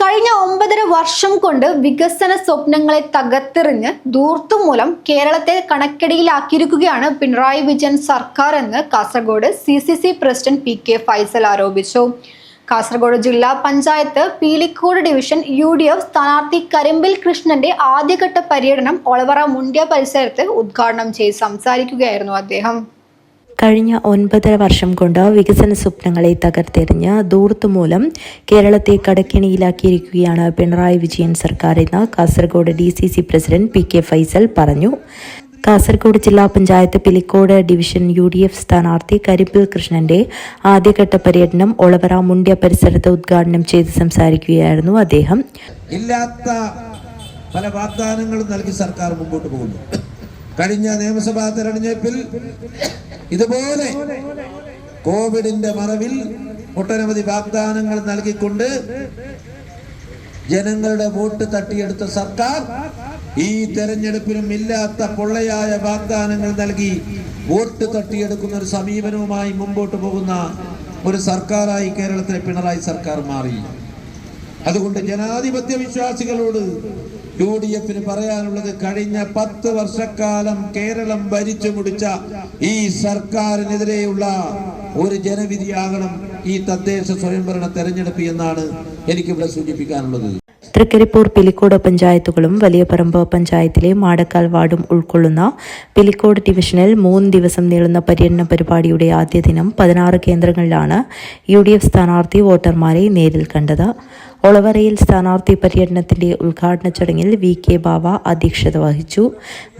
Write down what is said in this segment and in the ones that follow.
കഴിഞ്ഞ 9.5 വർഷം കൊണ്ട് വികസന സ്വപ്നങ്ങളെ തകർത്തെറിഞ്ഞ് ധൂർത്തുമൂലം കേരളത്തെ കണക്കടിയിലാക്കിയിരിക്കുകയാണ് പിണറായി വിജയൻ സർക്കാർ എന്ന് Kasaragod CCC president PK Faisal ആരോപിച്ചു. കാസർഗോഡ് ജില്ലാ പഞ്ചായത്ത് പീലിക്കോട് ഡിവിഷൻ UDF സ്ഥാനാർത്ഥി കരിമ്പിൽ കൃഷ്ണന്റെ ആദ്യഘട്ട പര്യടനം ഒളവറ മുണ്ടിയ പരിസരത്ത് ഉദ്ഘാടനം ചെയ്ത് സംസാരിക്കുകയായിരുന്നു അദ്ദേഹം. കഴിഞ്ഞ 9.5 വർഷം കൊണ്ട് വികസന സ്വപ്നങ്ങളെ തകർത്തെറിഞ്ഞ് ധൂർത്തുമൂലം കേരളത്തെ കടക്കിണിയിലാക്കിയിരിക്കുകയാണ് പിണറായി വിജയൻ സർക്കാർ എന്ന് Kasaragod DCC president PK Faisal പറഞ്ഞു. കാസർഗോഡ് ജില്ലാ പഞ്ചായത്ത് പിലിക്കോട് ഡിവിഷൻ UDF സ്ഥാനാർത്ഥി കരിമ്പിൽ കൃഷ്ണന്റെ ആദ്യഘട്ട പര്യടനം ഒളവറ മുണ്ടിയ പരിസരത്ത് ഉദ്ഘാടനം ചെയ്ത് സംസാരിക്കുകയായിരുന്നു അദ്ദേഹം. ഇല്ലാത്ത പല വാഗ്ദാനങ്ങളും നൽകി സർക്കാർ മുമ്പോട്ട് പോകുന്നു. കഴിഞ്ഞ നിയമസഭാ തെരഞ്ഞെടുപ്പിൽ ഇതുപോലെ കോവിഡിന്റെ മറവിൽ ഒട്ടനവധി വാഗ്ദാനങ്ങൾ നൽകിക്കൊണ്ട് ജനങ്ങളുടെ വോട്ട് തട്ടിയെടുത്ത സർക്കാർ ഈ തെരഞ്ഞെടുപ്പിലും ഇല്ലാത്ത പൊള്ളയായ വാഗ്ദാനങ്ങൾ നൽകി വോട്ട് തട്ടിയെടുക്കുന്ന ഒരു സമീപനവുമായി മുമ്പോട്ട് പോകുന്ന ഒരു സർക്കാരായി കേരളത്തിലെ പിണറായി സർക്കാർ മാറി. അതുകൊണ്ട് ജനാധിപത്യ വിശ്വാസികളോട് UDF പറയാനുള്ളത്, കഴിഞ്ഞ 10 വർഷക്കാലം കേരളം ഭരിച്ചു മുടിച്ച ഈ സർക്കാരിനെതിരെയുള്ള ഒരു ജനവിധിയാകണം ഈ തദ്ദേശ സ്വയംഭരണ തെരഞ്ഞെടുപ്പ് എന്നാണ് എനിക്കിവിടെ സൂചിപ്പിക്കാനുള്ളത്. തൃക്കരിപ്പൂർ പിലിക്കോട് പഞ്ചായത്തുകളും വലിയപറമ്പ് പഞ്ചായത്തിലെ മാടക്കാൽ വാർഡും ഉൾക്കൊള്ളുന്ന പിലിക്കോട് ഡിവിഷനിൽ 3 ദിവസം നീളുന്ന പര്യടന പരിപാടിയുടെ ആദ്യ ദിനം 16 കേന്ദ്രങ്ങളിലാണ് UDF സ്ഥാനാർത്ഥി വോട്ടർമാരെ നേരിൽ കണ്ടത്. ഒളവറയിൽ സ്ഥാനാർത്ഥി പര്യടനത്തിന്റെ ഉദ്ഘാടന ചടങ്ങിൽ VK ബാവ അധ്യക്ഷത വഹിച്ചു.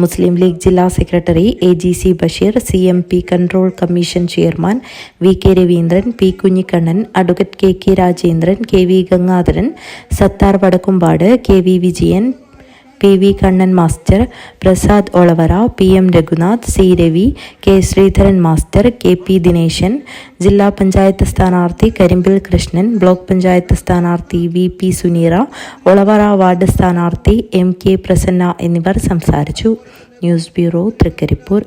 മുസ്ലിം ലീഗ് ജില്ലാ secretary AGC Basheer, CMP control commission chairman VK Raveendran, P Kunhikannan, advocate KK Rajendran, KV Gangadharan, Sathar Vadakkumpad, KV Vijayan, PV Kannan master, Prasad Olavara, PM Raghunath, C Ravi, K Sreedharan master, KP Dineshan, ജില്ലാ പഞ്ചായത്ത് സ്ഥാനാർത്ഥി കരിമ്പിൽ കൃഷ്ണൻ, ബ്ലോക്ക് പഞ്ചായത്ത് സ്ഥാനാർത്ഥി VP സുനീറ, ഒളവറ വാർഡ് സ്ഥാനാർത്ഥി MK പ്രസന്ന എന്നിവർ സംസാരിച്ചു. News bureau, Trikaripur.